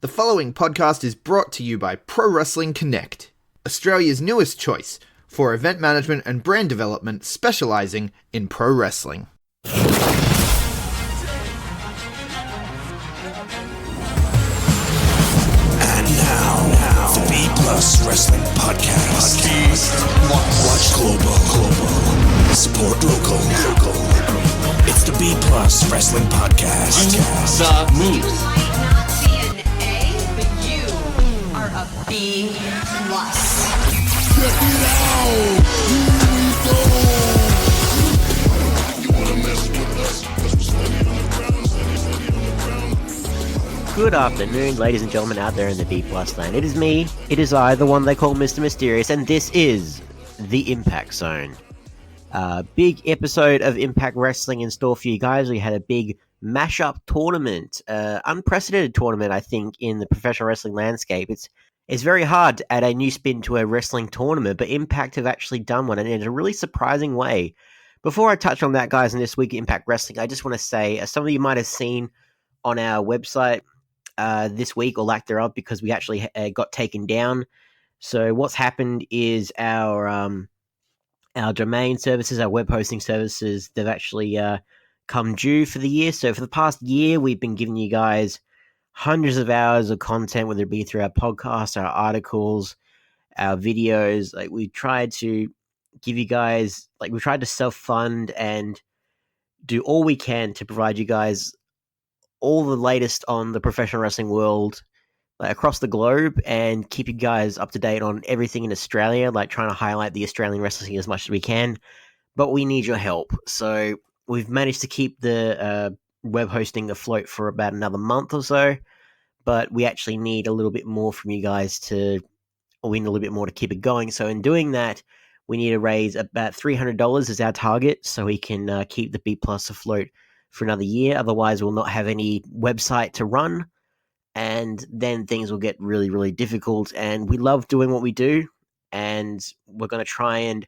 The following podcast is brought to you by Pro Wrestling Connect, Australia's newest choice for event management and brand development specialising in pro wrestling. And now, the B Plus Wrestling Podcast. Watch global, support local. It's the B Plus Wrestling Podcast. The news. B plus. Good afternoon, ladies and gentlemen out there in the B plus land. It is me, it is I, the one they call Mr Mysterious, and this is the Impact Zone. Big episode of Impact Wrestling in store for you guys. We had a big mashup tournament, unprecedented tournament, I think, in the professional wrestling landscape. It's very hard to add a new spin to a wrestling tournament, but Impact have actually done one, and in a really surprising way. Before I touch on that, guys, in this week at Impact Wrestling, I just want to say, some of you might have seen on our website this week, or lack thereof, because we actually got taken down. So what's happened is our domain services, our web hosting services, they've actually come due for the year. So for the past year, we've been giving you guys hundreds of hours of content, whether it be through our podcasts, our articles, our videos. Like, we tried to give you guys, we tried to self-fund and do all we can to provide you guys all the latest on the professional wrestling world, across the globe, and keep you guys up to date on everything in Australia, trying to highlight the Australian wrestling as much as we can. But we need your help. So we've managed to keep the web hosting afloat for about another month or so, but we actually need a little bit more from you guys we need a little bit more to keep it going. So in doing that, we need to raise about $300 as our target, so we can keep the B Plus afloat for another year. Otherwise, we'll not have any website to run, and then things will get really, really difficult. And we love doing what we do, and we're going to try and,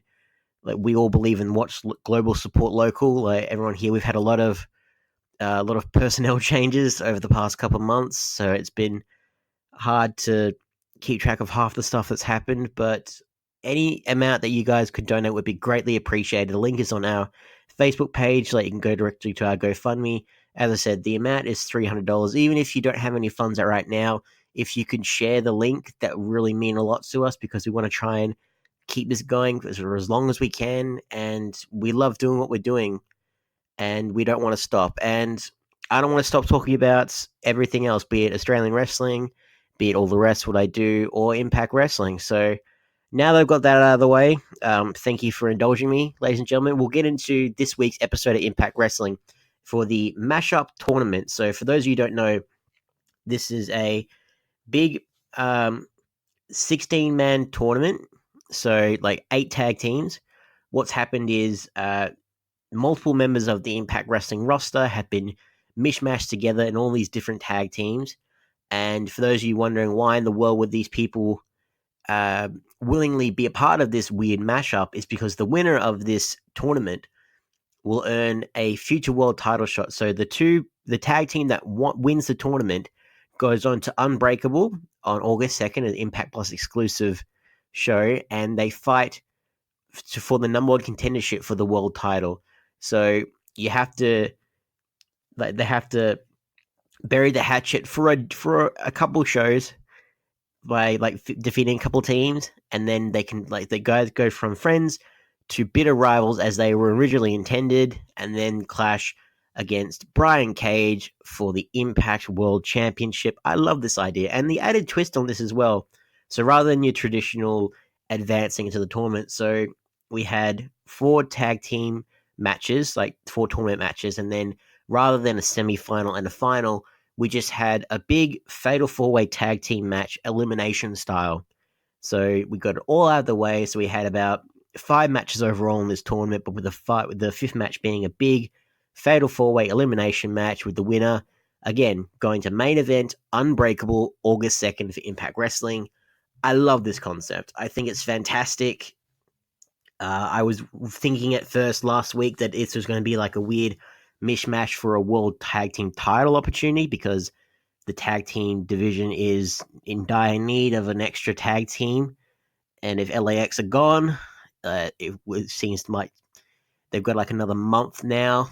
we all believe in watch global, support local. Everyone here, we've had a lot of personnel changes over the past couple of months, so it's been hard to keep track of half the stuff that's happened, but any amount that you guys could donate would be greatly appreciated. The link is on our Facebook page. You can go directly to our GoFundMe. As I said, the amount is $300. Even if you don't have any funds out right now, if you can share the link, that would really mean a lot to us, because we want to try and keep this going for as long as we can, and we love doing what we're doing, and we don't want to stop. And I don't want to stop talking about everything else, be it Australian wrestling, be it all the rest, what I do, or Impact Wrestling. So now that I've got that out of the way, thank you for indulging me, ladies and gentlemen. We'll get into this week's episode of Impact Wrestling for the mashup tournament. So for those of you who don't know, this is a big 16-man tournament. So 8 tag teams. What's happened is multiple members of the Impact Wrestling roster have been mishmashed together in all these different tag teams. And for those of you wondering why in the world would these people willingly be a part of this weird mashup, is because the winner of this tournament will earn a future world title shot. So the tag team that wins the tournament goes on to Unbreakable on August 2nd, an Impact Plus exclusive show, and they fight for the number one contendership for the world title. So you have to, they have to bury the hatchet for a couple shows by defeating a couple teams, and then they can the guys go from friends to bitter rivals as they were originally intended, and then clash against Brian Cage for the Impact World Championship. I love this idea, and the added twist on this as well. So rather than your traditional advancing into the tournament, so we had 4 tag team matches, 4 tournament matches, and then rather than a semi-final and a final, we just had a big fatal 4-way tag team match, elimination style. So we got it all out of the way. So we had about 5 matches overall in this tournament, but with the 5th match being a big fatal 4-way elimination match, with the winner, again, going to main event, Unbreakable, August 2nd for Impact Wrestling. I love this concept. I think it's fantastic. I was thinking at first last week that this was going to be a weird mishmash for a world tag team title opportunity, because the tag team division is in dire need of an extra tag team. And if LAX are gone, it seems like they've got like another month now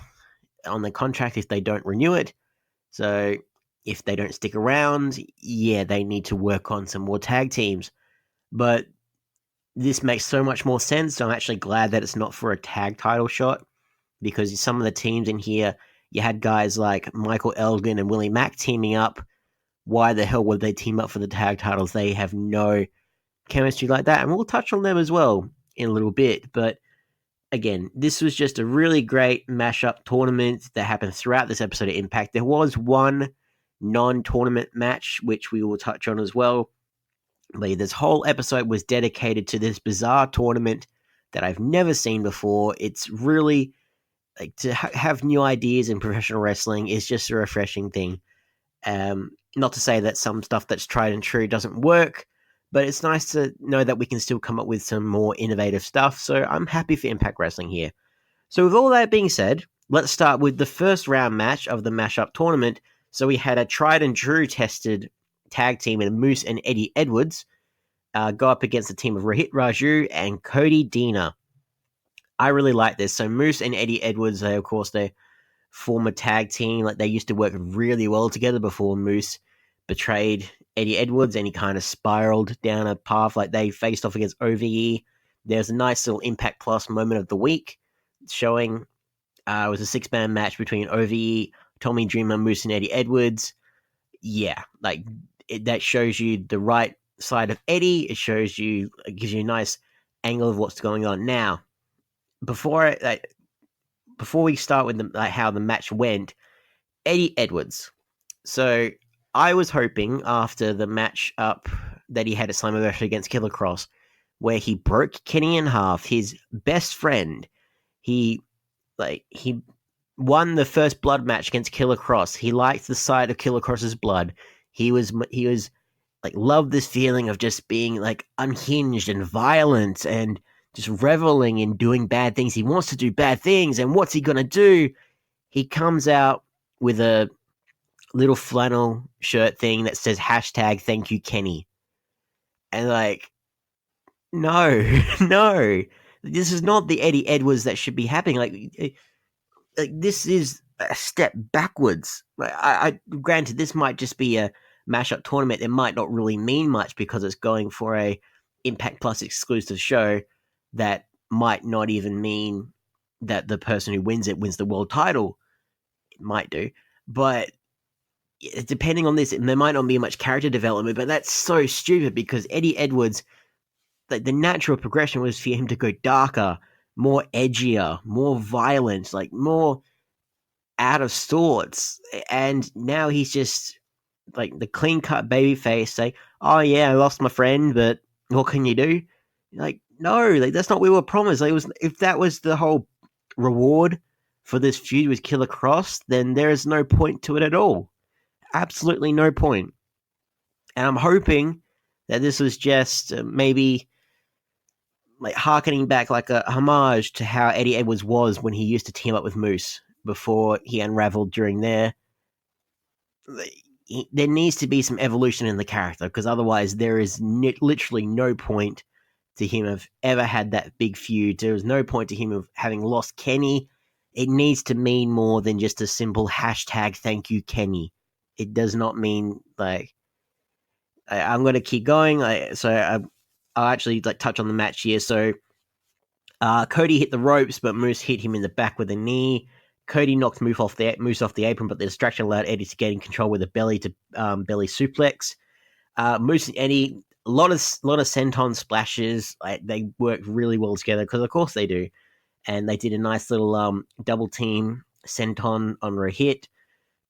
on the contract if they don't renew it. So if they don't stick around, yeah, they need to work on some more tag teams. But this makes so much more sense. I'm actually glad that it's not for a tag title shot, because some of the teams in here, you had guys like Michael Elgin and Willie Mack teaming up. Why the hell would they team up for the tag titles? They have no chemistry like that. And we'll touch on them as well in a little bit. But again, this was just a really great mashup tournament that happened throughout this episode of Impact. There was one non-tournament match, which we will touch on as well. But this whole episode was dedicated to this bizarre tournament that I've never seen before. It's really, like, to have new ideas in professional wrestling is just a refreshing thing. Not to say that some stuff that's tried and true doesn't work, but it's nice to know that we can still come up with some more innovative stuff. So I'm happy for Impact Wrestling here. So with all that being said, let's start with the first round match of the mashup tournament. So we had a tried and true tested tag team in Moose and Eddie Edwards go up against the team of Rohit Raju and Cody Deaner. I really like this. So Moose and Eddie Edwards, of course, they're former tag team. Like, they used to work really well together before Moose betrayed Eddie Edwards and he kind of spiraled down a path. Like, they faced off against OVE. There's a nice little Impact Plus moment of the week showing it was a 6-man match between OVE, Tommy Dreamer, Moose, and Eddie Edwards. Yeah, like, that shows you the right side of Eddie. It gives you a nice angle of what's going on. Now, before we start with how the match went, Eddie Edwards. So I was hoping after the match up that he had at Slammiversary against Killer Cross, where he broke Kenny in half, his best friend. He won the first blood match against Killer Cross. He liked the sight of Killer Cross's blood. He was like, loved this feeling of just being like unhinged and violent and just reveling in doing bad things. He wants to do bad things, and what's he gonna do? He comes out with a little flannel shirt thing that says hashtag thank you Kenny. And like, no, no. This is not the Eddie Edwards that should be happening. Like this is a step backwards. Like, I granted, this might just be a mashup tournament. It might not really mean much because it's going for a Impact Plus exclusive show that might not even mean that the person who wins it wins the world title. It might do. But depending on this, there might not be much character development, but that's so stupid because Eddie Edwards, like, the natural progression was for him to go darker, more edgier, more violent, like more out of sorts. And now he's just like the clean-cut baby face, say, oh yeah, I lost my friend, but what can you do? Like, no, like, that's not what we were promised. Like, if that was the whole reward for this feud with Killer Cross, then there is no point to it at all. Absolutely no point. And I'm hoping that this was just maybe like harkening back, like a homage to how Eddie Edwards was when he used to team up with Moose before he unraveled during there needs to be some evolution in the character, because otherwise there is literally no point to him of ever had that big feud. There is no point to him of having lost Kenny. It needs to mean more than just a simple hashtag thank you Kenny. It does not mean, like, I'm going to keep going. I'll actually like touch on the match here. So Cody hit the ropes, but Moose hit him in the back with a knee. Cody knocked Moose off the apron, but the distraction allowed Eddie to get in control with a belly suplex. Moose and Eddie, a lot of senton splashes. They work really well together because, of course, they do. And they did a nice little double team senton on Rohit.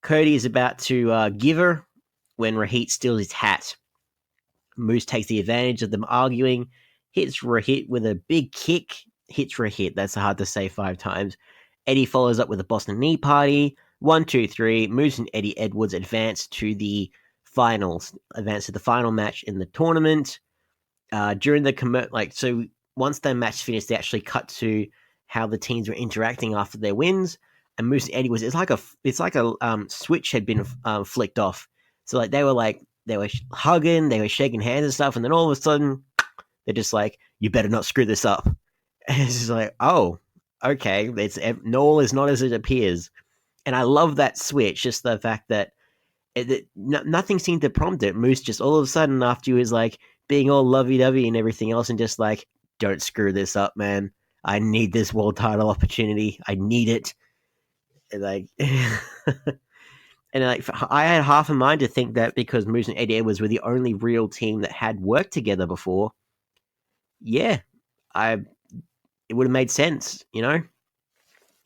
Cody is about to give her when Rohit steals his hat. Moose takes the advantage of them arguing, hits Rohit with a big kick, hits Rohit. That's hard to say 5 times. Eddie follows up with a Boston Knee Party. 1, 2, 3. Moose and Eddie Edwards advance to the finals. Advance to the final match in the tournament. During the so once their match finished, they actually cut to how the teams were interacting after their wins. And Moose and Eddie it's like a switch had been flicked off. So like they were hugging, they were shaking hands and stuff, and then all of a sudden they're just like, "You better not screw this up." And it's just like, oh, okay, it's all is not as it appears, and I love that switch. Just the fact that nothing seemed to prompt it. Moose just all of a sudden after he was like being all lovey-dovey and everything else, and just like, "Don't screw this up, man. I need this world title opportunity. I need it." And like, and like, I had half a mind to think that because Moose and Eddie Edwards were the only real team that had worked together before, yeah, it would have made sense, you know?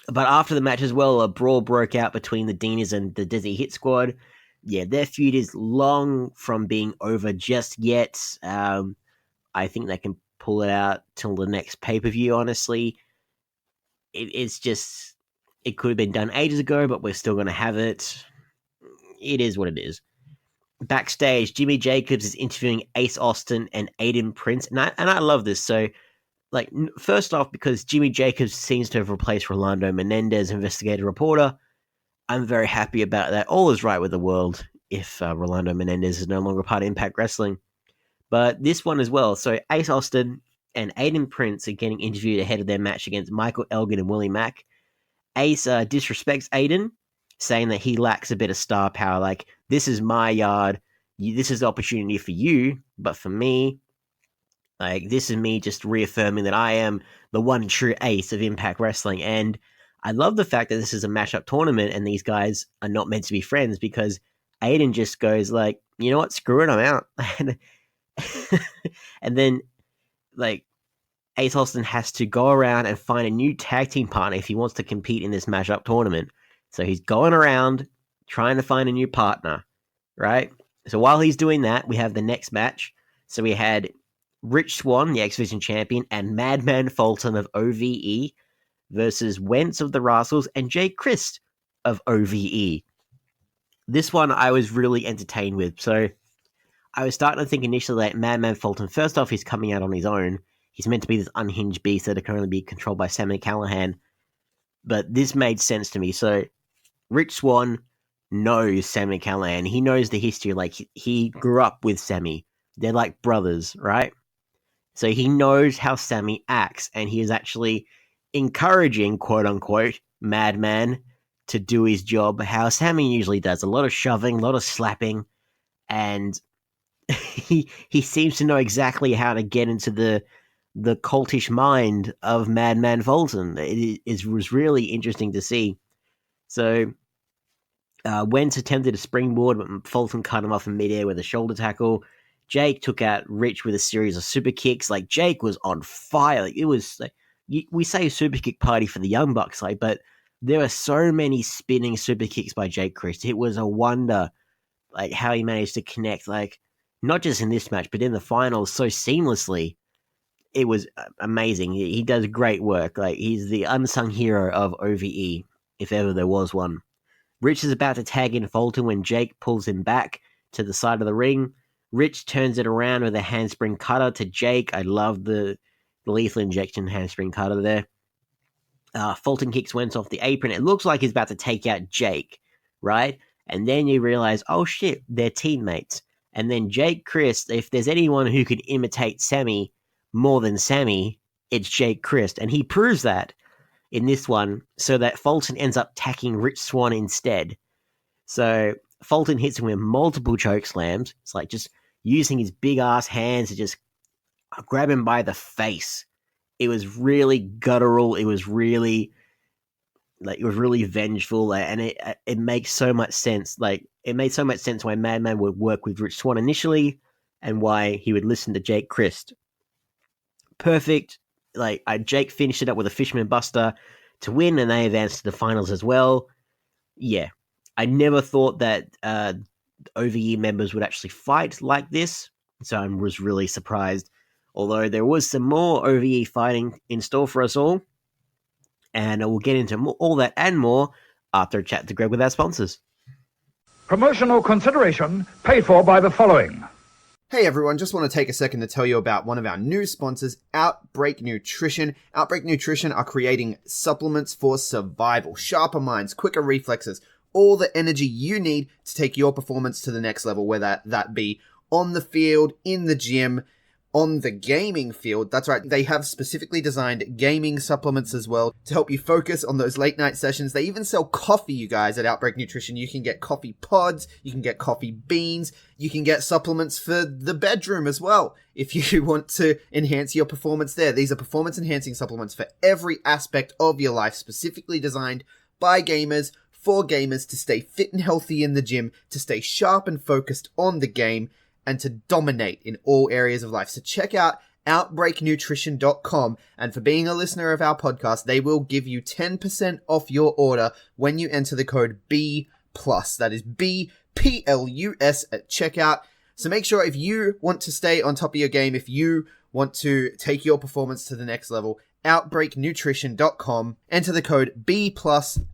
But after the match as well, a brawl broke out between the Deaners and the Desi Hit Squad. Yeah, their feud is long from being over just yet. I think they can pull it out till the next pay-per-view, honestly. It's just, it could have been done ages ago, but we're still going to have it. It is what it is. Backstage, Jimmy Jacobs is interviewing Ace Austin and Aiden Prince, and I love this. So, like, first off, because Jimmy Jacobs seems to have replaced Rolando Menendez, investigative reporter, I'm very happy about that. All is right with the world if Rolando Menendez is no longer part of Impact Wrestling. But this one as well. So Ace Austin and Aiden Prince are getting interviewed ahead of their match against Michael Elgin and Willie Mack. Ace disrespects Aiden, saying that he lacks a bit of star power. Like, this is my yard. This is the opportunity for you, but for me, like, this is me just reaffirming that I am the one true ace of Impact Wrestling. And I love the fact that this is a mashup tournament and these guys are not meant to be friends, because Aiden just goes like, "You know what? Screw it, I'm out." And then, like, Ace Austin has to go around and find a new tag team partner if he wants to compete in this mashup tournament. So he's going around trying to find a new partner, right? So while he's doing that, we have the next match. So we had Rich Swann, the X Division champion, and Madman Fulton of OVE versus Wentz of the Rascals and Jay Christ of OVE. This one I was really entertained with. So I was starting to think initially that Madman Fulton, first off, he's coming out on his own. He's meant to be this unhinged beast that can only be controlled by Sammy Callahan. But this made sense to me. So Rich Swann knows Sammy Callahan. He knows the history. Like, he grew up with Sammy. They're like brothers, right? So he knows how Sammy acts, and he is actually encouraging, quote-unquote, Madman to do his job how Sammy usually does. A lot of shoving, a lot of slapping, and he seems to know exactly how to get into the cultish mind of Madman Fulton. It was really interesting to see. So Wentz attempted a springboard, but Fulton cut him off in midair with a shoulder tackle. Jake took out Rich with a series of super kicks. Like, Jake was on fire. Like, it was like, we say super kick party for the Young Bucks, like, but there were so many spinning super kicks by Jake Christ. It was a wonder, like, how he managed to connect, like, not just in this match, but in the finals so seamlessly. It was amazing. He does great work. Like, he's the unsung hero of OVE, if ever there was one. Rich is about to tag in Fulton when Jake pulls him back to the side of the ring. Rich turns it around with a handspring cutter to Jake. I love the lethal injection handspring cutter there. Fulton kicks Wentz off the apron. It looks like he's about to take out Jake, right? And then you realize, oh shit, they're teammates. And then Jake Christ, if there's anyone who could imitate Sammy more than Sammy, it's Jake Christ. And he proves that in this one, so that Fulton ends up tacking Rich Swann instead. So Fulton hits him with multiple choke slams. It's like just using his big ass hands to just grab him by the face. It was really guttural. It was really vengeful, and it makes so much sense. Like, it made so much sense why Madman would work with Rich Swann initially, and why he would listen to Jake Christ. Perfect. Like, Jake finished it up with a Fisherman Buster to win, and they advanced to the finals as well. Yeah, I never thought that OVE members would actually fight like this, so I was really surprised. Although there was some more OVE fighting in store for us all, and we'll get into all that and more after a chat to Greg with our sponsors. Promotional consideration paid for by the following. Hey everyone, just want to take a second to tell you about one of our new sponsors, OUTBREAK NUTRITION. OUTBREAK NUTRITION are creating supplements for survival, sharper minds, quicker reflexes, all the energy you need to take your performance to the next level, whether that be on the field, in the gym, on the gaming field. That's right, they have specifically designed gaming supplements as well to help you focus on those late night sessions. They even sell coffee, you guys, at Outbreak Nutrition. You can get coffee pods, you can get coffee beans, you can get supplements for the bedroom as well if you want to enhance your performance there. These are performance enhancing supplements for every aspect of your life, specifically designed by gamers, for gamers, to stay fit and healthy in the gym, to stay sharp and focused on the game, and to dominate in all areas of life. So check out OUTBREAKNutrition.com, and for being a listener of our podcast, they will give you 10% off your order when you enter the code B+. That is BPLUS at checkout. So make sure, if you want to stay on top of your game, if you want to take your performance to the next level, OUTBREAKNutrition.com, enter the code B+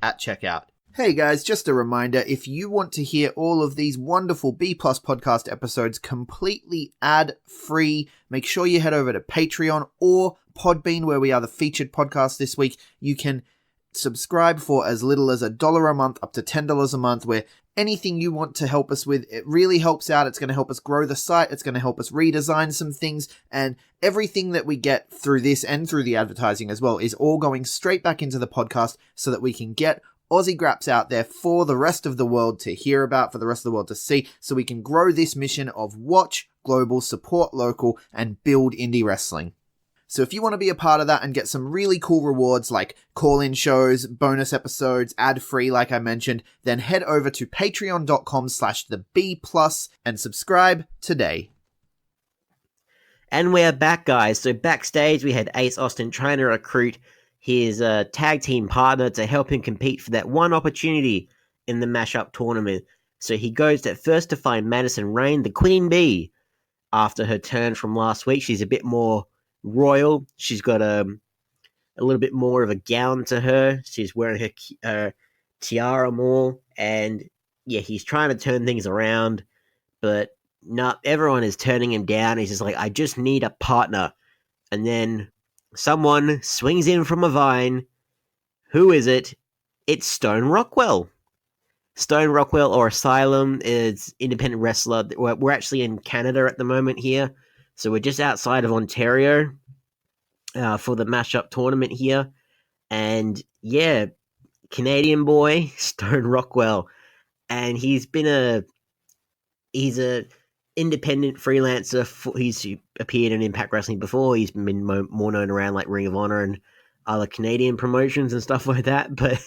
at checkout. Hey guys, just a reminder, if you want to hear all of these wonderful B+ podcast episodes completely ad-free, make sure you head over to Patreon or Podbean, where we are the featured podcast this week. You can subscribe for as little as $1 a month up to $10 a month, where anything you want to help us with, it really helps out. It's going to help us grow the site. It's going to help us redesign some things, and everything that we get through this and through the advertising as well is all going straight back into the podcast so that we can get Aussie Graps out there for the rest of the world to hear about, for the rest of the world to see, so we can grow this mission of watch global, support local, and build indie wrestling. So if you want to be a part of that and get some really cool rewards like call-in shows, bonus episodes, ad-free like I mentioned, then head over to patreon.com/theb+ and subscribe today. And we're back, guys. So backstage, we had Ace Austin trying to recruit his tag team partner to help him compete for that one opportunity in the mashup tournament. So he goes at first to find Madison Rayne, the Queen Bee. After her turn from last week, she's a bit more royal. She's got a little bit more of a gown to her. She's wearing her tiara more. And yeah, he's trying to turn things around, but not everyone is turning him down. He's just like, I just need a partner. And then someone swings in from a vine. Who is it? It's Stone Rockwell. Stone Rockwell, or Asylum, is independent wrestler. We're actually in Canada at the moment here. So we're just outside of Ontario for the mashup tournament here. And yeah, Canadian boy, Stone Rockwell. And he's a independent freelancer. He's appeared in Impact Wrestling before. He's been more known around like Ring of Honor and other Canadian promotions and stuff like that. But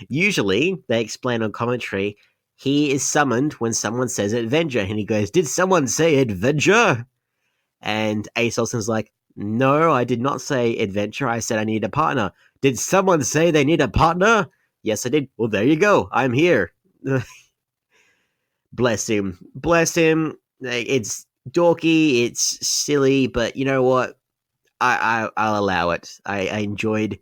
usually, they explain on commentary, he is summoned when someone says adventure. And he goes, did someone say adventure? And Ace Austin's like, no, I did not say adventure. I said I need a partner. Did someone say they need a partner? Yes, I did. Well, there you go. I'm here. Bless him. Bless him. It's dorky, it's silly, but you know what? I'll allow it. I enjoyed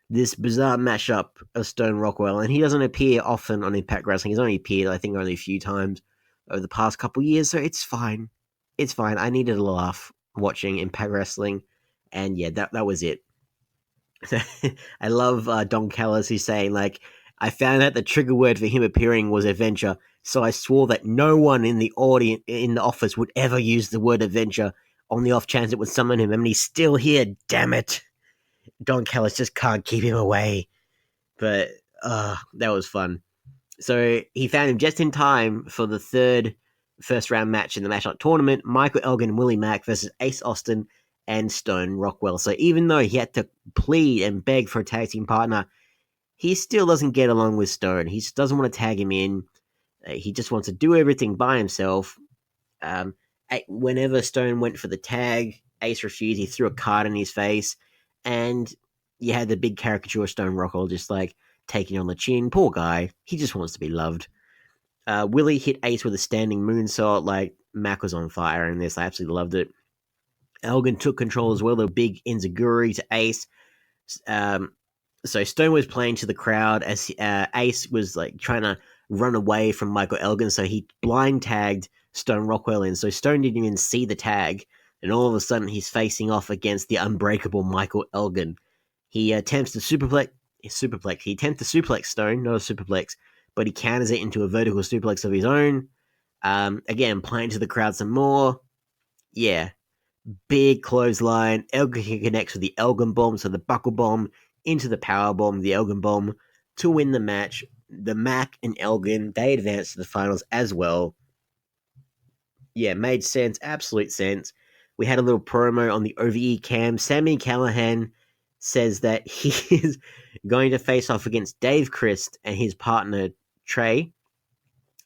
this bizarre mashup of Stone Rockwell, and he doesn't appear often on Impact Wrestling. He's only appeared, I think, only a few times over the past couple years, so it's fine. It's fine. I needed a laugh watching Impact Wrestling, and yeah, that was it. I love Don Callis, who's saying, like, I found out the trigger word for him appearing was adventure, so I swore that no one in the audience, in the office, would ever use the word adventure on the off chance it would summon him. I mean, he's still here, damn it. Don Callis just can't keep him away. But, that was fun. So he found him just in time for the third first round match in the mashup tournament, Michael Elgin and Willie Mack versus Ace Austin and Stone Rockwell. So even though he had to plead and beg for a tag team partner, he still doesn't get along with Stone. He just doesn't want to tag him in. He just wants to do everything by himself. Whenever Stone went for the tag, Ace refused. He threw a card in his face. And you had the big caricature of Stone Rockwell just like taking on the chin. Poor guy. He just wants to be loved. Willie hit Ace with a standing moonsault. Like, Mac was on fire in this. I absolutely loved it. Elgin took control as well. The big enziguri to Ace. So Stone was playing to the crowd as Ace was like trying to run away from Michael Elgin. So he blind tagged Stone Rockwell in. So Stone didn't even see the tag. And all of a sudden he's facing off against the unbreakable Michael Elgin. He attempts to superplex. He attempts to suplex Stone, not a superplex. but he counters it into a vertical suplex of his own. Again, playing to the crowd some more. Yeah. Big clothesline. Elgin connects with the Elgin bomb, so the buckle bomb into the power bomb, the Elgin bomb to win the match. The Mac and Elgin, they advance to the finals as well. Yeah, made sense, absolute sense. We had a little promo on the OVE cam. Sami Callihan says that he is going to face off against Dave Christ and his partner Trey.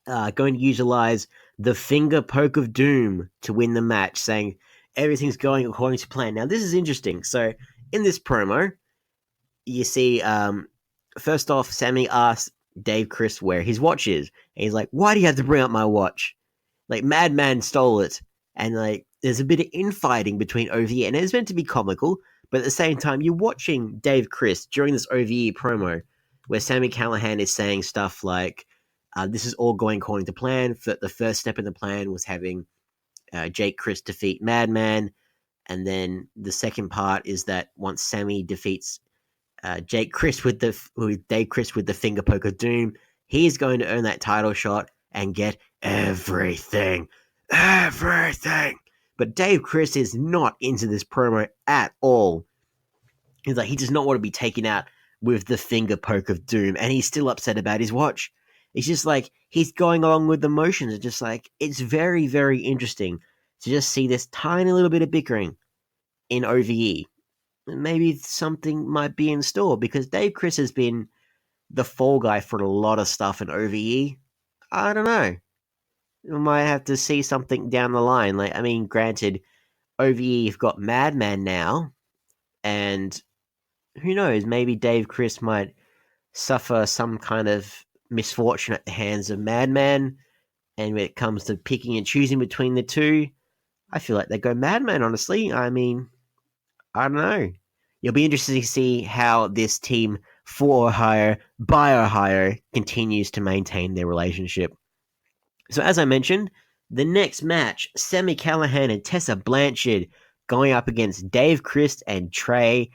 Going to utilize the finger poke of doom to win the match, saying everything's going according to plan. Now, this is interesting. So, in this promo, you see, first off, Sammy asks Dave Christ where his watch is. And he's like, why do you have to bring up my watch? Like, Madman stole it. And, like, there's a bit of infighting between OVE, and it's meant to be comical, but at the same time, you're watching Dave Christ during this OVE promo, where Sami Callihan is saying stuff like, this is all going according to plan. The first step in the plan was having Jake Christ defeat Madman, and then the second part is that once Sammy defeats Dave Christ with the finger poke of doom, he's going to earn that title shot and get everything. But Dave Christ is not into this promo at all. He's like, he does not want to be taken out with the finger poke of doom, and he's still upset about his watch. It's just like he's going along with the motions. It's just like, it's very, very interesting to just see this tiny little bit of bickering in OVE. Maybe something might be in store, because Dave Christ has been the fall guy for a lot of stuff in OVE. I don't know. We might have to see something down the line. Like, I mean, granted, OVE you've got Madman now, and who knows, maybe Dave Christ might suffer some kind of misfortune at the hands of Madman, and when it comes to picking and choosing between the two, I feel like they go Madman, honestly. I mean, I don't know. You'll be interested to see how this team for hire, buy or hire, continues to maintain their relationship. So as I mentioned, the next match, Sami Callihan and Tessa Blanchard going up against Dave Christ and Trey.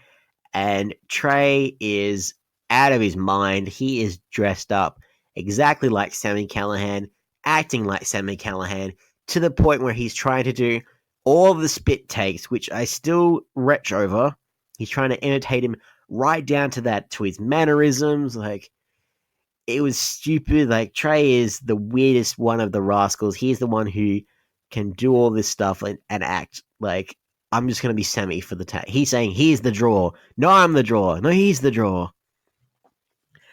And Trey is out of his mind. He is dressed up exactly like Sami Callihan, acting like Sami Callihan, to the point where he's trying to do all of the spit takes, which I still retch over. He's trying to imitate him right down to that, to his mannerisms. Like, it was stupid. Like, Trey is the weirdest one of the rascals. He's the one who can do all this stuff and act like, I'm just going to be Sami for the tag. He's saying he's the draw. No, I'm the draw. No, he's the draw.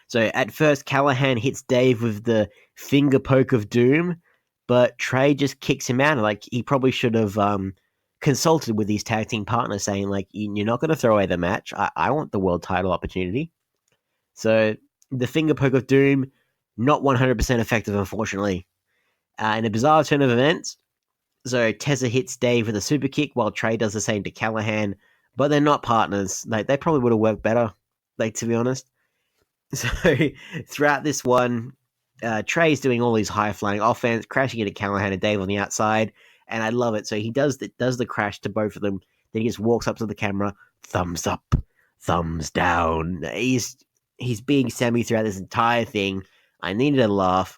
So at first, Callihan hits Dave with the finger poke of doom, but Trey just kicks him out. Like, he probably should have consulted with his tag team partner, saying, like, you're not going to throw away the match. I want the world title opportunity. So the finger poke of doom, not 100% effective, unfortunately. In a bizarre turn of events, so Tessa hits Dave with a super kick while Trey does the same to Callihan, but they're not partners. Like, they probably would have worked better, like, to be honest. So throughout this one, Trey's doing all his high-flying offense, crashing into Callihan and Dave on the outside, and I love it. So he does the crash to both of them, then he just walks up to the camera, thumbs up, thumbs down. He's being Sami throughout this entire thing. I needed a laugh.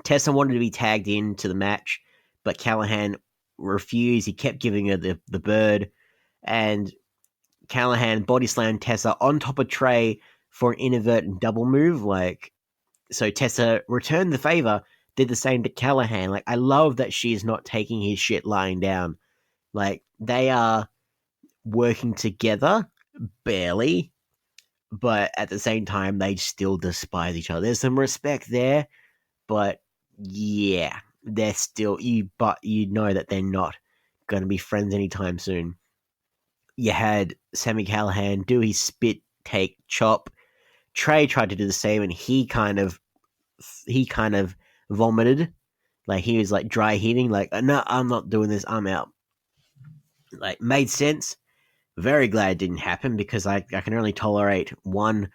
Tessa wanted to be tagged into the match, but Callihan refused. He kept giving her the bird, and Callihan body slammed Tessa on top of Trey for an inadvertent double move. Like, so Tessa returned the favor, did the same to Callihan. Like, I love that she's not taking his shit lying down. Like, they are working together, barely, but at the same time, they still despise each other. There's some respect there, but yeah, they're still, but you know that they're not going to be friends anytime soon. You had Sami Callihan do his spit take chop. Trey tried to do the same, and he kind of vomited. Like, he was like dry heaving, like, no, I'm not doing this, I'm out. Like, made sense. Very glad it didn't happen, because I can only tolerate one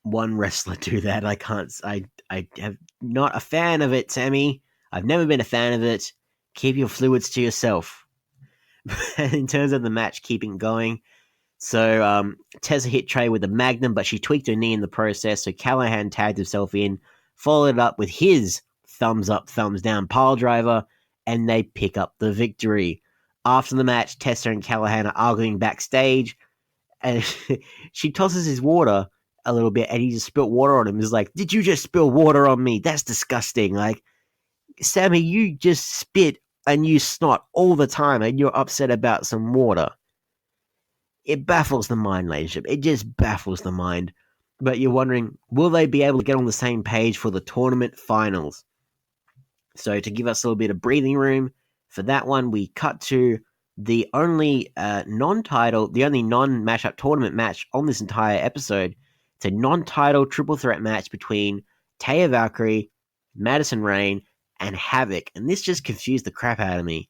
wrestler do that. I have not a fan of it, Sami. I've never been a fan of it. Keep your fluids to yourself. In terms of the match keeping going, So Tessa hit Trey with a magnum, but she tweaked her knee in the process, so Callahan tagged himself in, followed it up with his thumbs up, thumbs down pile driver, and they pick up the victory. After the match, Tessa and Callahan are arguing backstage, and she tosses his water a little bit, and he just spilt water on him. He's like, "Did you just spill water on me? That's disgusting." Like, Sammy, you just spit and you snot all the time, and you're upset about some water. It baffles the mind, ladies and gentlemen. It just baffles the mind. But you're wondering, will they be able to get on the same page for the tournament finals? So to give us a little bit of breathing room for that one, we cut to the only the only non-matchup tournament match on this entire episode. It's a non-title triple threat match between Taya Valkyrie, Madison Rayne, and Havoc. And this just confused the crap out of me.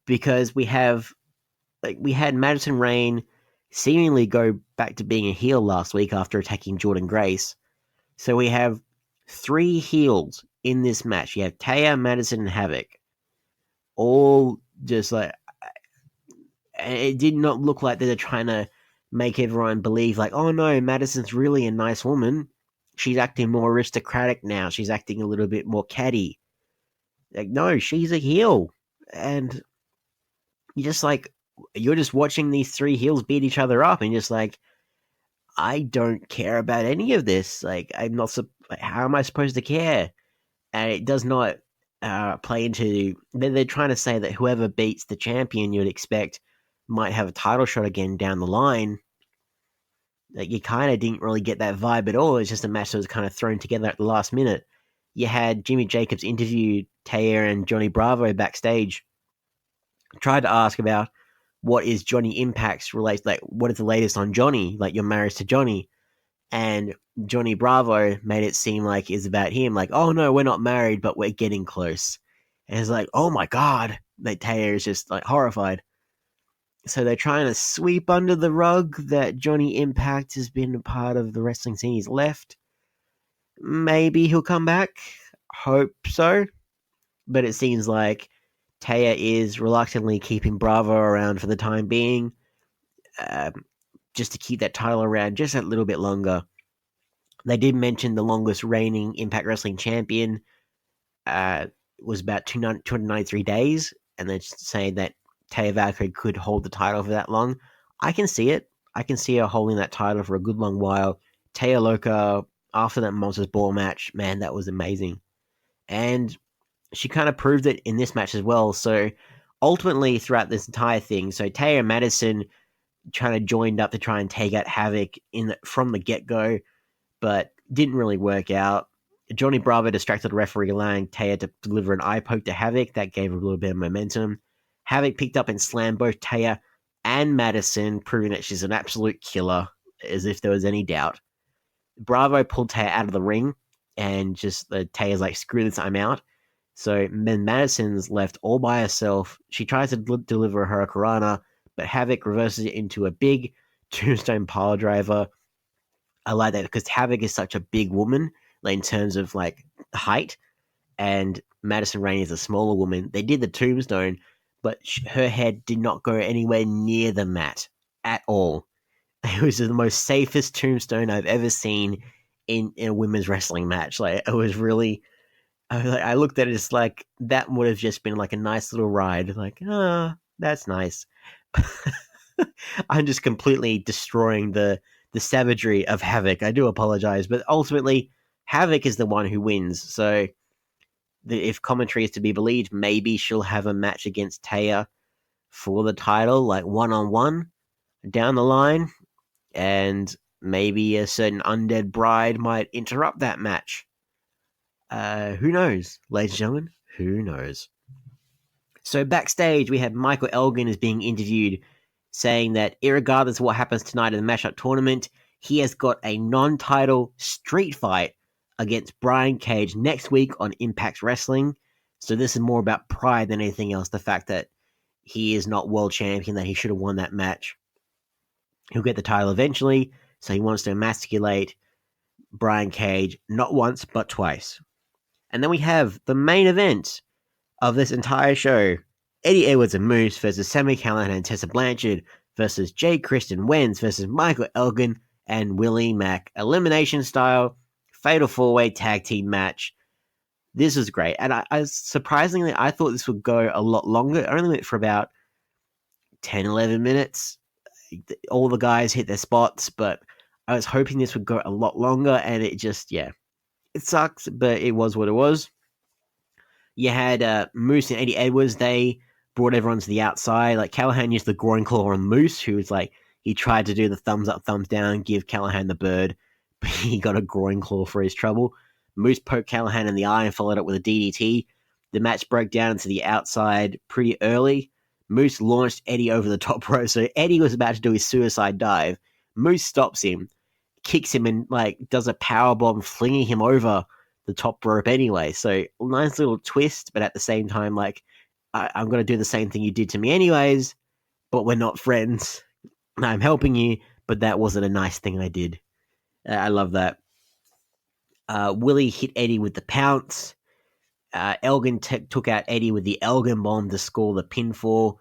Because we had Madison Rayne seemingly go back to being a heel last week after attacking Jordan Grace. So we have 3 heels in this match. You have Taya, Madison, and Havoc. All just like... It did not look like they're trying to make everyone believe, like, oh no, Madison's really a nice woman. She's acting more aristocratic now. She's acting a little bit more catty. Like, no, she's a heel. And you're just watching these 3 heels beat each other up, and just like, I don't care about any of this. Like, how am I supposed to care? And it does not play into... They're trying to say that whoever beats the champion you'd expect might have a title shot again down the line. Like, you kind of didn't really get that vibe at all. It's just a match that was kind of thrown together at the last minute. You had Jimmy Jacobs interview Taya and Johnny Bravo backstage. Tried to ask about what is Johnny Impact's relate, like what is the latest on Johnny, like your marriage to Johnny. And Johnny Bravo made it seem like it's about him, like, oh no, we're not married, but we're getting close. And it's like, oh my god, like Taya is just like horrified. So they're trying to sweep under the rug that Johnny Impact has been a part of the wrestling scene. He's left. Maybe he'll come back. Hope so. But it seems like Taya is reluctantly keeping Bravo around for the time being, just to keep that title around just a little bit longer. They did mention the longest reigning Impact Wrestling champion was about 293 days, and they're saying that Taya Valkyrie could hold the title for that long. I can see it. I can see her holding that title for a good long while. Taya Loca, after that Monsters Ball match, man, that was amazing. And she kind of proved it in this match as well. So ultimately, throughout this entire thing, so Taya and Madison kind of joined up to try and take out Havoc from the get-go, but didn't really work out. Johnny Bravo distracted the referee, allowing Taya to deliver an eye poke to Havoc. That gave her a little bit of momentum. Havoc picked up and slammed both Taya and Madison, proving that she's an absolute killer, as if there was any doubt. Bravo pulled Taya out of the ring, and just Taya's like, screw this, I'm out. So then Madison's left all by herself. She tries to deliver a Hurricanrana, but Havoc reverses it into a big tombstone pile driver. I like that because Havoc is such a big woman, like in terms of like height, and Madison Rayne is a smaller woman. They did the tombstone, but her head did not go anywhere near the mat at all. It was the most safest tombstone I've ever seen in a women's wrestling match. Like, it was really... I looked at it as like, that would have just been like a nice little ride. Like, that's nice. I'm just completely destroying the savagery of Havoc. I do apologize, but ultimately, Havoc is the one who wins. So, if commentary is to be believed, maybe she'll have a match against Taya for the title, like one-on-one down the line, and maybe a certain undead bride might interrupt that match. Who knows, ladies and gentlemen? Who knows? So backstage, we have Michael Elgin is being interviewed, saying that irregardless of what happens tonight in the mashup tournament, he has got a non-title street fight against Brian Cage next week on Impact Wrestling. So this is more about pride than anything else. The fact that he is not world champion, that he should have won that match. He'll get the title eventually, so he wants to emasculate Brian Cage not once, but twice. And then we have the main event of this entire show, Eddie Edwards and Moose versus Sammy Callahan and Tessa Blanchard versus Jay Kristen Wenz versus Michael Elgin and Willie Mack. Elimination style, fatal 4-way tag team match. This was great. And I surprisingly, I thought this would go a lot longer. It only went for about 10, 11 minutes. All the guys hit their spots, but I was hoping this would go a lot longer, and it just, it sucks, but it was what it was. You had Moose and Eddie Edwards. They brought everyone to the outside. Like, Callahan used the groin claw on Moose, who was like, he tried to do the thumbs up, thumbs down, give Callahan the bird, but he got a groin claw for his trouble. Moose poked Callahan in the eye and followed up with a DDT. The match broke down into the outside pretty early. Moose launched Eddie over the top rope, so Eddie was about to do his suicide dive. Moose stops him, kicks him, and does a powerbomb, flinging him over the top rope anyway. So nice little twist, but at the same time, I'm going to do the same thing you did to me anyways, but we're not friends. I'm helping you, but that wasn't a nice thing I did. I love that. Willie hit Eddie with the pounce. Elgin took out Eddie with the Elgin bomb to score the pinfall.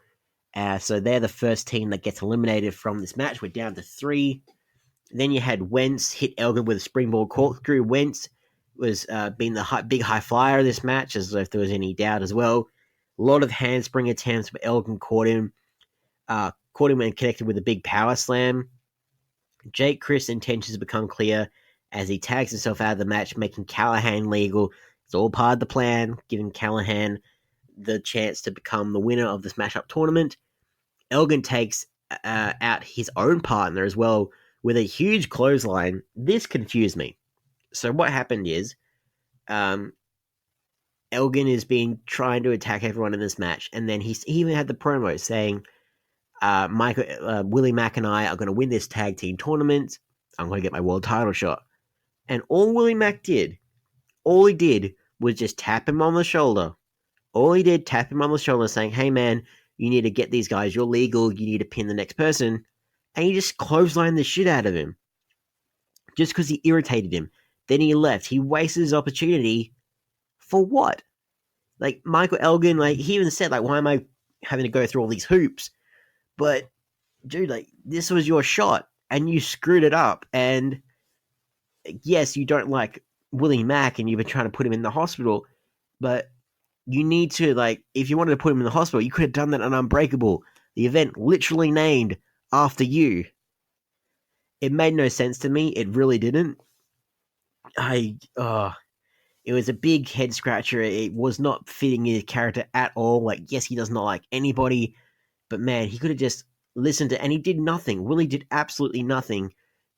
So they're the first team that gets eliminated from this match. We're down to 3. Then you had Wentz hit Elgin with a springboard corkscrew. Wentz was being the big high flyer of this match, as if there was any doubt as well. A lot of handspring attempts, but Elgin caught him. And connected with a big power slam. Jake Chris' intentions become clear as he tags himself out of the match, making Callahan legal. It's all part of the plan, giving Callahan the chance to become the winner of this matchup tournament. Elgin takes out his own partner as well with a huge clothesline. This confused me. So what happened is, Elgin is trying to attack everyone in this match, and then he even had the promo saying, Willie Mack and I are going to win this tag team tournament. I'm going to get my world title shot. And all Willie Mack did, was just tap him on the shoulder. Tap him on the shoulder saying, hey man, you need to get these guys, you're legal, you need to pin the next person. And he just clotheslined the shit out of him. Just because he irritated him. Then he left. He wasted his opportunity for what? Michael Elgin, he even said, why am I having to go through all these hoops? But, dude, this was your shot, and you screwed it up, and yes, you don't like Willie Mack, and you've been trying to put him in the hospital, but you need to, if you wanted to put him in the hospital, you could have done that on Unbreakable, the event literally named after you. It made no sense to me. It really didn't. It was a big head scratcher. It was not fitting his character at all. Yes, he does not like anybody, but man, he could have just listened to, and he did nothing. Willie did absolutely nothing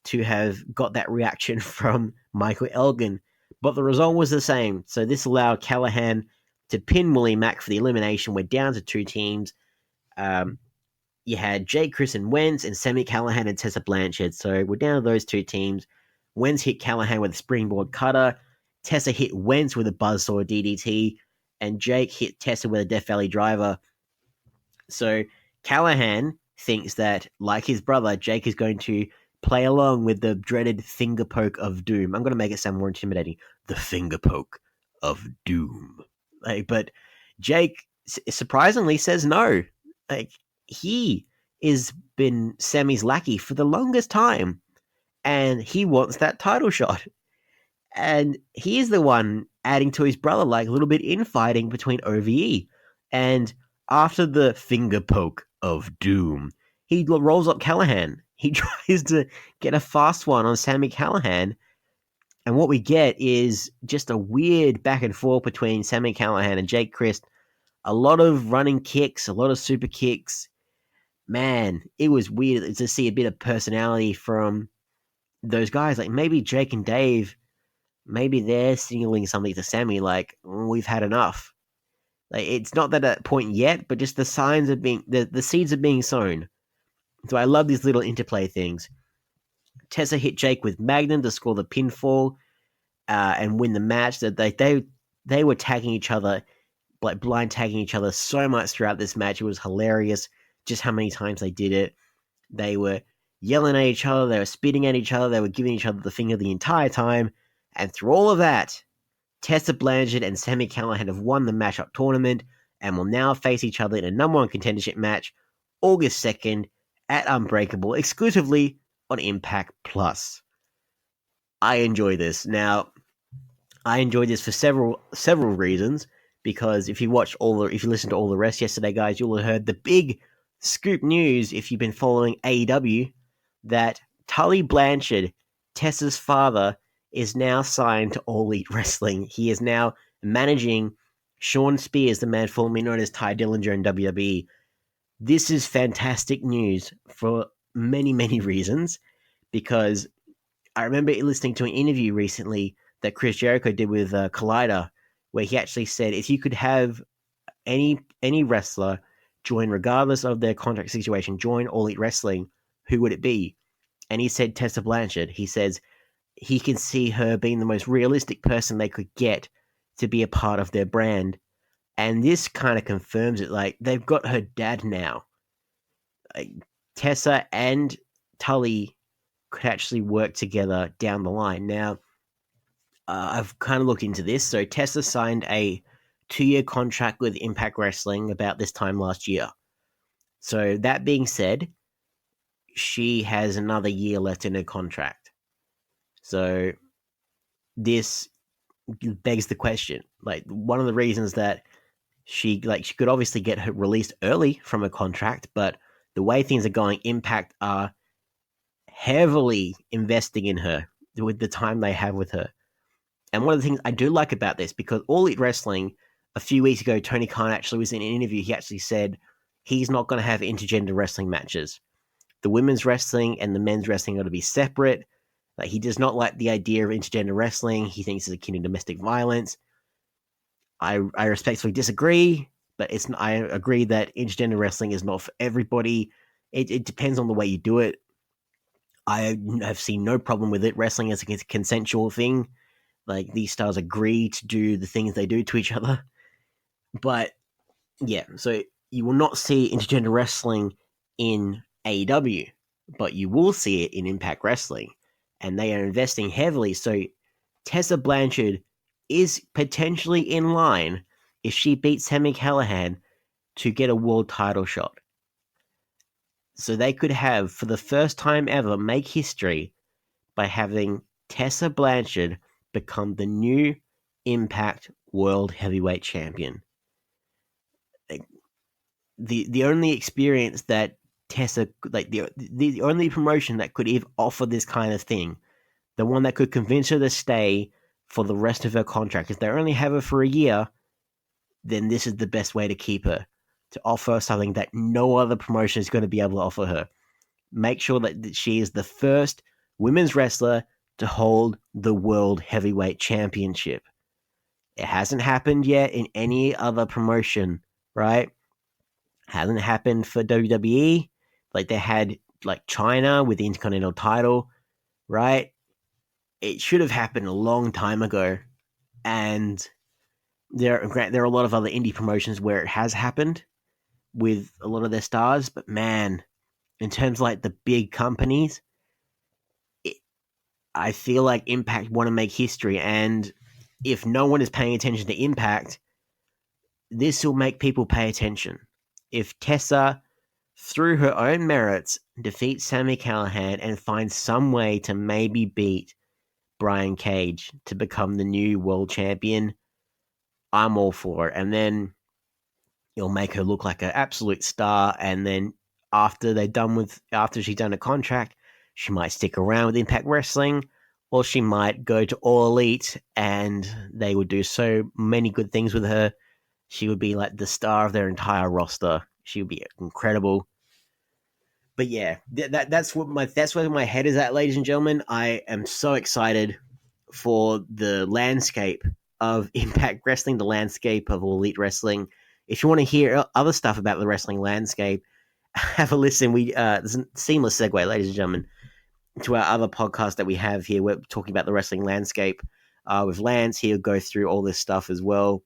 to have got that reaction from Michael Elgin, but the result was the same. So this allowed Callahan to pin Willie Mack for the elimination. We're down to 2 teams. You had Jake Chris and Wentz and Sammy Callahan and Tessa Blanchard. So we're down to those 2 teams. Wentz hit Callahan with a springboard cutter. Tessa hit Wentz with a buzzsaw DDT. And Jake hit Tessa with a Death Valley driver. So Callahan thinks that, like his brother, Jake is going to play along with the dreaded finger poke of doom. I'm going to make it sound more intimidating. The finger poke of doom. But Jake surprisingly says no. He has been Sammy's lackey for the longest time, and he wants that title shot. And he is the one adding to his brother, a little bit infighting between OVE. And after the finger poke of doom, he rolls up Callahan. He tries to get a fast one on Sammy Callahan. And what we get is just a weird back and forth between Sammy Callahan and Jake Christ. A lot of running kicks, a lot of super kicks. Man, it was weird to see a bit of personality from those guys. Maybe Jake and Dave, maybe they're signaling something to Sammy, we've had enough. It's not that at point yet, but just the signs of the seeds are being sown. So I love these little interplay things. Tessa hit Jake with Magnum to score the pinfall and win the match. That they were tagging each other, blind tagging each other so much throughout this match. It was hilarious just how many times they did it. They were yelling at each other, they were spitting at each other, they were giving each other the finger the entire time. And through all of that, Tessa Blanchard and Sammy Callahan have won the matchup tournament and will now face each other in a number 1 contendership match August 2nd at Unbreakable, exclusively on Impact Plus. I enjoy this. Now, I enjoyed this for several reasons, because if you listen to all the rest yesterday, guys, you'll have heard the big scoop news, if you've been following AEW, that Tully Blanchard, Tessa's father, is now signed to All Elite Wrestling. He is now managing Sean Spears, the man formerly known as Ty Dillinger in WWE. This is fantastic news for many, many reasons, because I remember listening to an interview recently that Chris Jericho did with Collider, where he actually said, if you could have any wrestler join, regardless of their contract situation, join All Elite Wrestling, who would it be? And he said Tessa Blanchard. He says he can see her being the most realistic person they could get to be a part of their brand. And this kind of confirms it. Like, they've got her dad now. Like, Tessa and Tully could actually work together down the line. Now, I've kind of looked into this. So Tessa signed a 2-year contract with Impact Wrestling about this time last year. So that being said, she has another year left in her contract. So this begs the question. Like, one of the reasons that she could obviously get her released early from her contract, but the way things are going, Impact are heavily investing in her with the time they have with her. And one of the things I do like about this, because All Elite Wrestling, a few weeks ago, Tony Khan actually was in an interview. He actually said he's not going to have intergender wrestling matches. The women's wrestling and the men's wrestling are to be separate. Like, he does not like the idea of intergender wrestling. He thinks it's akin to domestic violence. I respectfully disagree, but I agree that intergender wrestling is not for everybody. It depends on the way you do it. I have seen no problem with it. Wrestling is a consensual thing. Like, these stars agree to do the things they do to each other. But, yeah, so you will not see intergender wrestling in AEW, but you will see it in Impact Wrestling. And they are investing heavily. So Tessa Blanchard is potentially in line, if she beats Sami Callihan, to get a world title shot. So they could have, for the first time ever, make history by having Tessa Blanchard become the new Impact World Heavyweight Champion. The only experience that Tessa, like the only promotion that could even offer this kind of thing, the one that could convince her to stay for the rest of her contract, if they only have her for a year, then this is the best way to keep her, to offer something that no other promotion is going to be able to offer her. Make sure that she is the first women's wrestler to hold the World Heavyweight Championship. It hasn't happened yet in any other promotion, right? Hasn't happened for WWE. Like, they had, like, China with the Intercontinental title, right? It should have happened a long time ago. And there are a lot of other indie promotions where it has happened with a lot of their stars. But, man, in terms of, like, the big companies, I feel like Impact want to make history, and if no one is paying attention to Impact, this will make people pay attention. If Tessa, through her own merits, defeats Sami Callihan and finds some way to maybe beat Brian Cage to become the new world champion, I'm all for it. And then it'll make her look like an absolute star, and then after she's done a contract, she might stick around with Impact Wrestling, or she might go to All Elite, and they would do so many good things with her. She would be like the star of their entire roster. She would be incredible. But yeah, that's where my head is at, ladies and gentlemen. I am so excited for the landscape of Impact Wrestling, the landscape of All Elite Wrestling. If you want to hear other stuff about the wrestling landscape, have a listen. There's a seamless segue, ladies and gentlemen, to our other podcast that we have here. We're talking about the wrestling landscape with Lance. He'll go through all this stuff as well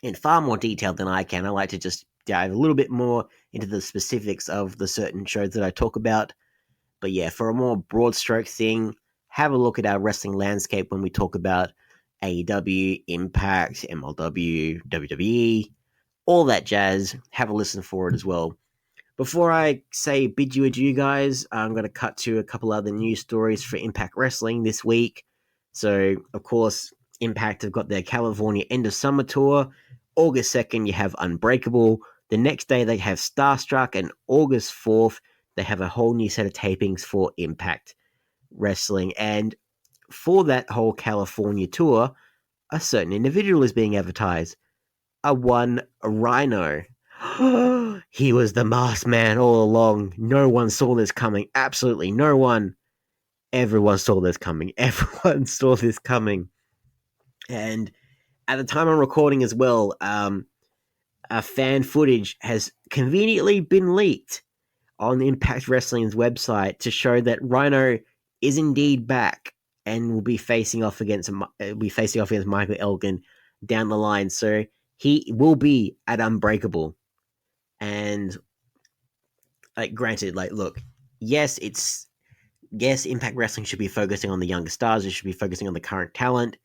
in far more detail than I can. I like to just dive a little bit more into the specifics of the certain shows that I talk about. But yeah, for a more broad stroke thing, have a look at our wrestling landscape when we talk about AEW, Impact, MLW, WWE, all that jazz. Have a listen for it as well. Before I say bid you adieu, guys, I'm going to cut to a couple other news stories for Impact Wrestling this week. So, of course, Impact have got their California End of Summer Tour. August 2nd, you have Unbreakable. The next day, they have Starstruck. And August 4th, they have a whole new set of tapings for Impact Wrestling. And for that whole California tour, a certain individual is being advertised. A Rhino. He was the masked man all along. No one saw this coming. Absolutely no one. Everyone saw this coming. Everyone saw this coming. And at the time I'm recording as well, fan footage has conveniently been leaked on Impact Wrestling's website to show that Rhino is indeed back and will be facing off against Michael Elgin down the line. So he will be at Unbreakable. And granted, look, yes, Impact Wrestling should be focusing on the younger stars. It should be focusing on the current talent.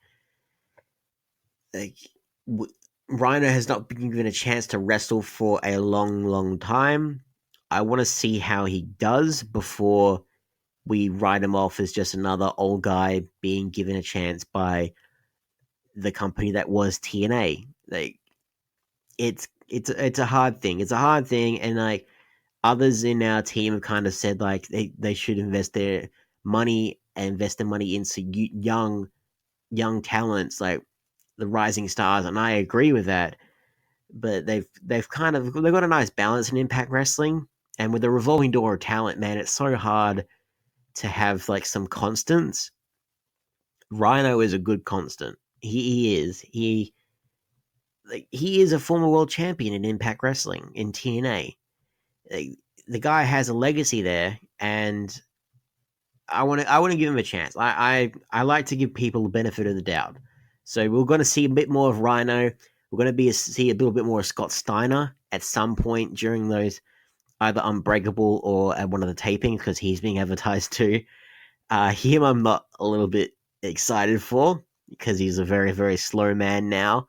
Rhino has not been given a chance to wrestle for a long, long time. I want to see how he does before we write him off as just another old guy being given a chance by the company that was TNA. It's a hard thing. It's a hard thing, and others in our team have kind of said they should invest their money into young talents like the rising stars, and I agree with that. But they've got a nice balance in Impact Wrestling, and with the revolving door of talent, man, it's so hard to have some constants. Rhino is a good constant. He is. He is a former world champion in Impact Wrestling in TNA. The guy has a legacy there, and I want to give him a chance. I like to give people the benefit of the doubt. So we're going to see a bit more of Rhino. We're going to see a little bit more of Scott Steiner at some point during those either Unbreakable or at one of the tapings, because he's being advertised too. Him I'm not a little bit excited for, because he's a very, very slow man now.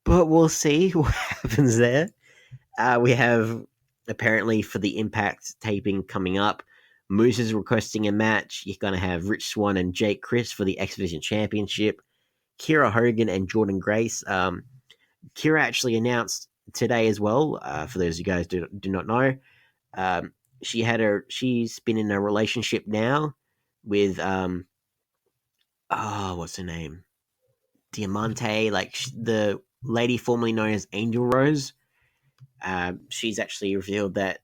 But we'll see what happens there. We have, apparently, for the Impact taping coming up, Moose is requesting a match. You're going to have Rich Swann and Jake Chris for the X Division Championship. Kira Hogan and Jordan Grace. Kira actually announced today as well, for those of you guys do not know, she's been in a relationship now with, what's her name? Diamante, the lady formerly known as Angel Rose. She's actually revealed that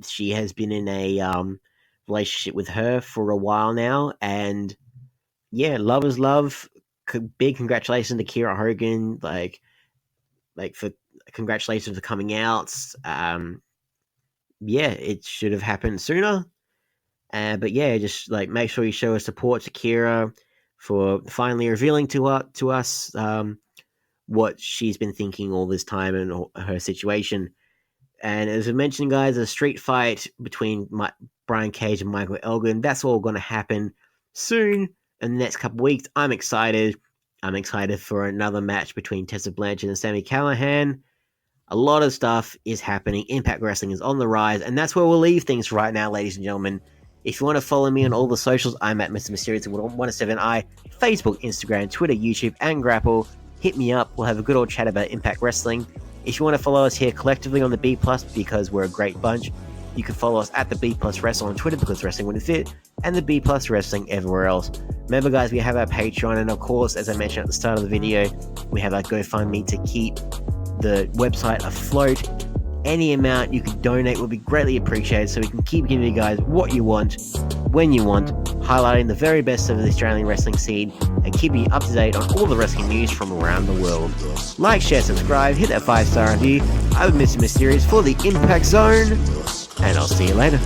she has been in a relationship with her for a while now, and yeah, love is love. Big congratulations to Kira Hogan, for congratulations for coming out. Yeah, it should have happened sooner. But yeah, just make sure you show us support to Kira for finally revealing to us what she's been thinking all this time and her situation. And as I mentioned, guys, a street fight between Brian Cage and Michael Elgin, that's all going to happen soon in the next couple of weeks. I'm excited. I'm excited for another match between Tessa Blanchard and Sami Callihan. A lot of stuff is happening. Impact Wrestling is on the rise, and that's where we'll leave things right now, ladies and gentlemen. If you want to follow me on all the socials, I'm at Mr Myster1ous, Facebook, Instagram, Twitter, YouTube, and Grapple. Hit me up. We'll have a good old chat about Impact Wrestling. If you want to follow us here collectively on the B+, because we're a great bunch, you can follow us at the B+ Wrestle on Twitter, because wrestling wouldn't fit, and the B+ Wrestling everywhere else. Remember, guys, we have our Patreon, and of course, as I mentioned at the start of the video, we have our GoFundMe to keep the website afloat. Any amount you could donate would be greatly appreciated, so we can keep giving you guys what you want, when you want, highlighting the very best of the Australian wrestling scene, and keeping you up to date on all the wrestling news from around the world. Like, share, subscribe, hit that 5-star review. I'm Mr Myster1ous for the Impact Zone, and I'll see you later.